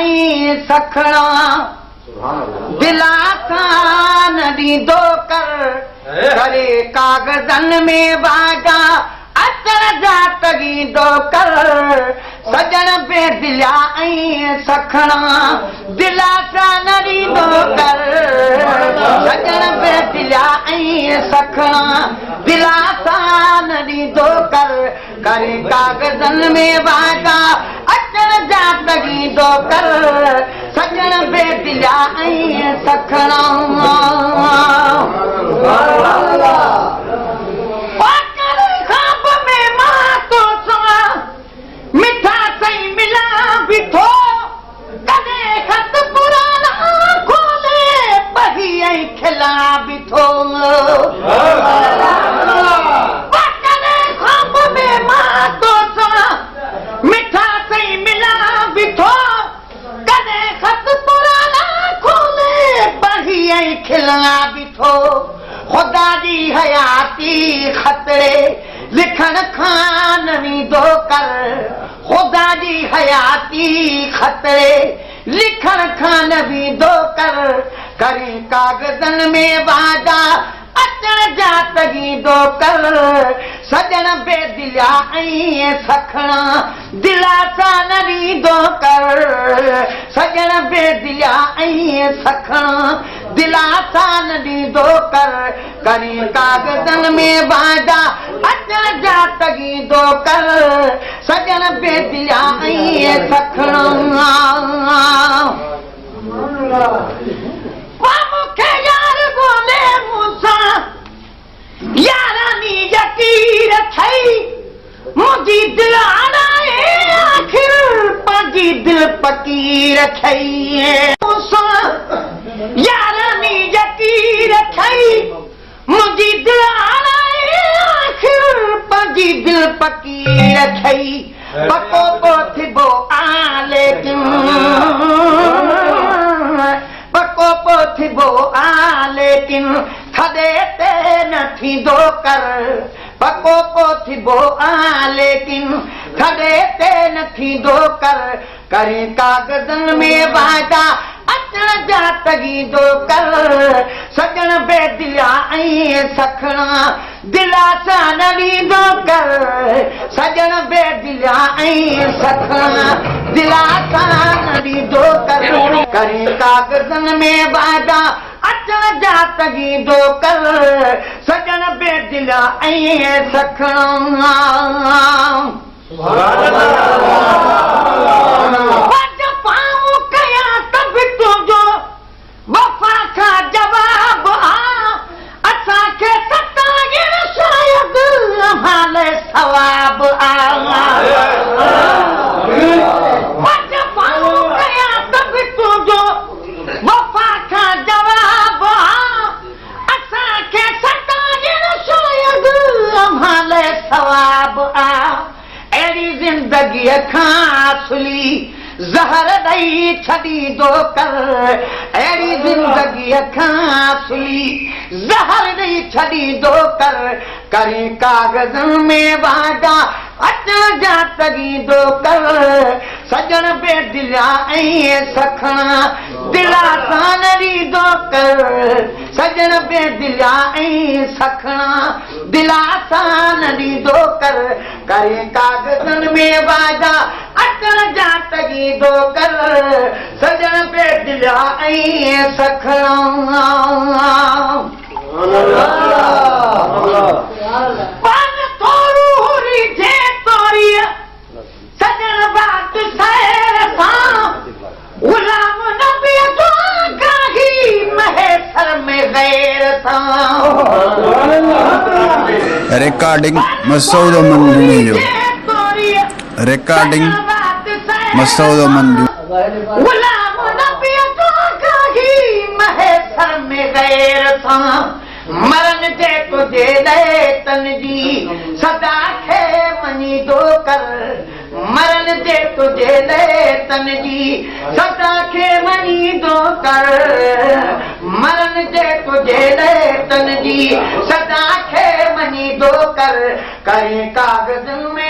आई सखणा दिला कान ॾींदो कर करे कागज़नि में वादा अचण जा तॻींदो कर सजण बेदिलिया ऐं सखणा दिलासा न ॾींदो कर सजण बेदिलिया ऐं सखणा दिलासा न ॾींदो कर करे कागज़नि में वादा अचण जा तॻींदो कर सजण बेदिलिया ऐं सखणा मिठा सही मिला बीठो कॾहिं खत पुराना खोले बही ऐं खिला बीठो कॾहिं ख़्वाब में मां तो सां मिठा सही मिला बीठो कॾहिं खत पुराना खोले बही ऐं खिला बीठो ख़ुदा जी हयाती ख़तरे लिखण खां न वींदो कर ख़ुदा जी हयाती ख़तरे लिखण खां न वींदो कर करे कागज़नि में वादा अचण जा तॻींदो कर सजण बेदिलिया ऐं सखणा दिलासा न ॾींदो कर सजण बेदिलिया ऐं सखणा दिलासा न ॾींदो कर करे कागज़नि में वादा अचण जा तॻींदो कर सजण बेदिलिया ऐं सखणा मूंखे यार ॻोल्हे मूंसां यारानी यकीर ठही मुंहिंजी दिलि हाराए आख़िर पंहिंजी दिलि फ़क़ीर ठही मूंसां यारानी यकीर ठही मुंहिंजी दिलि हाराए आख़िर पंहिंजी दिलि फ़क़ीर ठही पको को थिबो आ लेकिन पको को थिबो आ लेकिन थदे ते न थींदो कर पको को थिबो आ लेकिन थदे ते न थींदो कर करे कागज़नि में वादा अचण जा तॻींदो कर सजण बेदिलिया ऐं सखणा दिलासा न ॾींदो कर सजण बेदिलिया ऐं सखणा दिलासा न ॾींदो कर करे कागज़नि में वादा अचण जा तॻींदो कर सजण बेदिलिया ऐं सखणा वफ़ा खां जवाब आ असांखे सताइण शायदि हाल सवाब वफ़ा खां जवाब आ असांखे सताइण शायदि हाल सवाब आ अहिड़ी ज़िंदगीअ खां सुली ज़हर ॾेई छॾींदो कर अहिड़ी ज़िंदगीअ खां सुली ज़हर ॾेई छॾींदो कर करे कागज़नि में वादा अचण जा तॻींदो कर सजण बेदिलिया ऐं सखणा दिलासा न ॾींदो कर सजण बेदिलिया ऐं सखणा दिलासा न ॾींदो कर करे कागज़नि में वादा अचण जा तॻींदो कर सजण बेदिलिया ऐं सखणा सजण बात सैर सां गुलाम नबी जो गाही महेसर में गैर सां रिकॉर्डिंग मसूद मंजूरी जो रिकॉर्डिंग मसूद मंजूरी गुलाम नबी जो गाही महेसर में गैर सां मरण जे तुझे तन जी सदा खे मञीदो कर मरण जे तुझे तन जी सदा खे मञीदो कर मरण जे तुझे तन जी सदा खे मञीदो कर करे कागज़नि में